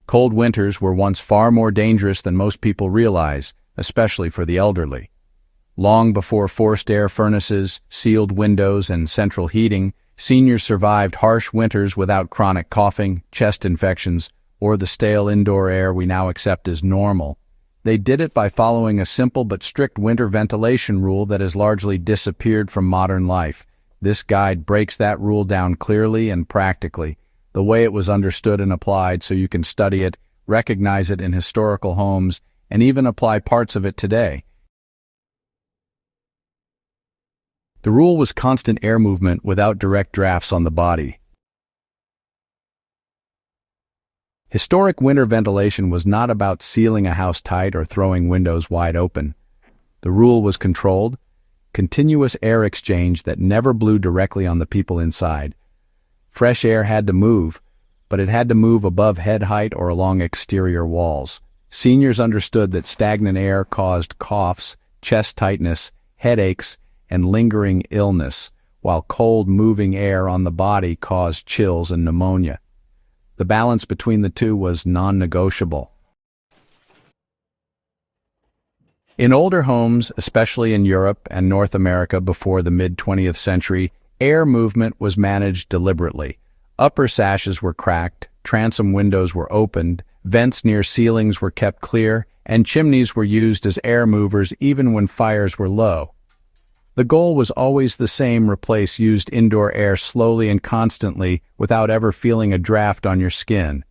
Cold winters were once far more dangerous than most people realize, especially for the elderly. Long before forced air furnaces, sealed windows, and central heating, seniors survived harsh winters without chronic coughing, chest infections, or the stale indoor air we now accept as normal. They did it by following a simple but strict winter ventilation rule that has largely disappeared from modern life. This guide breaks that rule down clearly and practically, the way it was understood and applied, so you can study it, recognize it in historical homes, and even apply parts of it today. The rule was constant air movement without direct drafts on the body. Historic winter ventilation was not about sealing a house tight or throwing windows wide open. The rule was controlled, continuous air exchange that never blew directly on the people inside. Fresh air had to move, but it had to move above head height or along exterior walls. Seniors understood that stagnant air caused coughs, chest tightness, headaches, and lingering illness, while cold, moving air on the body caused chills and pneumonia. The balance between the two was non-negotiable. In older homes, especially in Europe and North America before the mid-20th century, air movement was managed deliberately. Upper sashes were cracked, transom windows were opened, vents near ceilings were kept clear, and chimneys were used as air movers even when fires were low. The goal was always the same: replace used indoor air slowly and constantly without ever feeling a draft on your skin.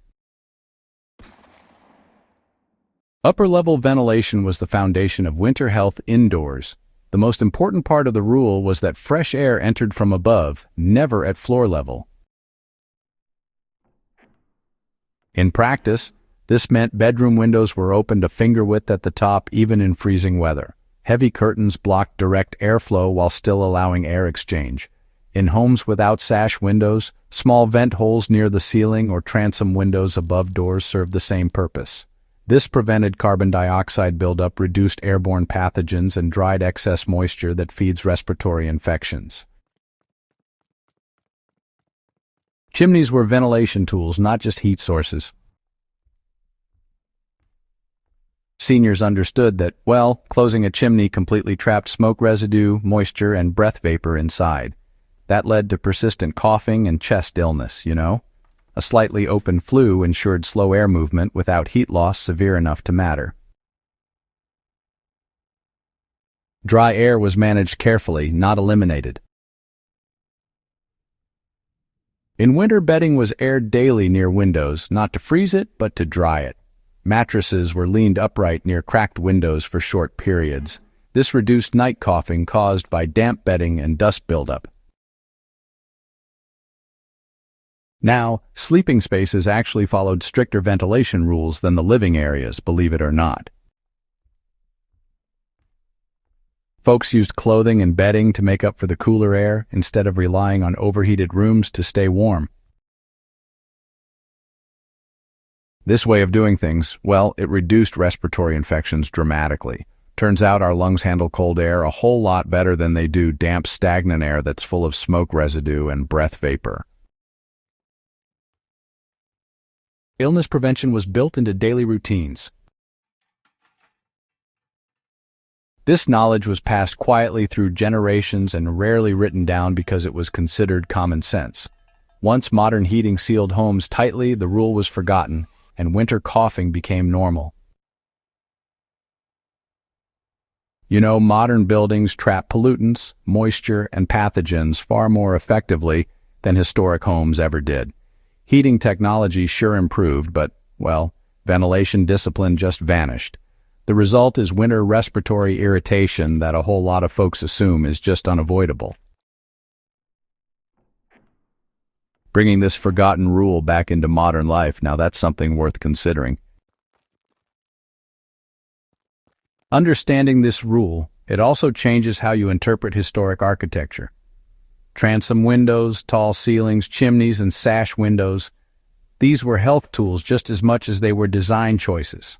Upper-level ventilation was the foundation of winter health indoors. The most important part of the rule was that fresh air entered from above, never at floor level. In practice, this meant bedroom windows were opened a finger width at the top even in freezing weather. Heavy curtains blocked direct airflow while still allowing air exchange. In homes without sash windows, small vent holes near the ceiling or transom windows above doors served the same purpose. This prevented carbon dioxide buildup, reduced airborne pathogens, and dried excess moisture that feeds respiratory infections. Chimneys were ventilation tools, not just heat sources. Seniors understood that, well, closing a chimney completely trapped smoke residue, moisture, and breath vapor inside. That led to persistent coughing and chest illness, you know? A slightly open flue ensured slow air movement without heat loss severe enough to matter. Dry air was managed carefully, not eliminated. In winter, bedding was aired daily near windows, not to freeze it, but to dry it. Mattresses were leaned upright near cracked windows for short periods. This reduced night coughing caused by damp bedding and dust buildup. Now, sleeping spaces actually followed stricter ventilation rules than the living areas, believe it or not. Folks used clothing and bedding to make up for the cooler air instead of relying on overheated rooms to stay warm. This way of doing things, well, it reduced respiratory infections dramatically. Turns out our lungs handle cold air a whole lot better than they do damp, stagnant air that's full of smoke residue and breath vapor. Illness prevention was built into daily routines. This knowledge was passed quietly through generations and rarely written down because it was considered common sense. Once modern heating sealed homes tightly, the rule was forgotten, and winter coughing became normal. You know, modern buildings trap pollutants, moisture, and pathogens far more effectively than historic homes ever did. Heating technology sure improved, but, well, ventilation discipline just vanished. The result is winter respiratory irritation that a whole lot of folks assume is just unavoidable. Bringing this forgotten rule back into modern life, now that's something worth considering. Understanding this rule, it also changes how you interpret historic architecture. Transom windows, tall ceilings, chimneys, and sash windows, these were health tools just as much as they were design choices.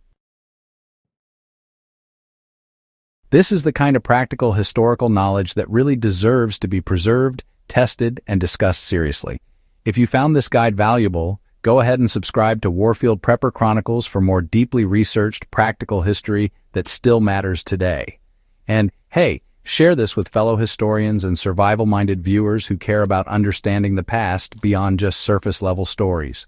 This is the kind of practical historical knowledge that really deserves to be preserved, tested, and discussed seriously. If you found this guide valuable, Go ahead and subscribe to Warfield Prepper Chronicles for more deeply researched, practical history that still matters today. And hey, share this with fellow historians and survival-minded viewers who care about understanding the past beyond just surface-level stories.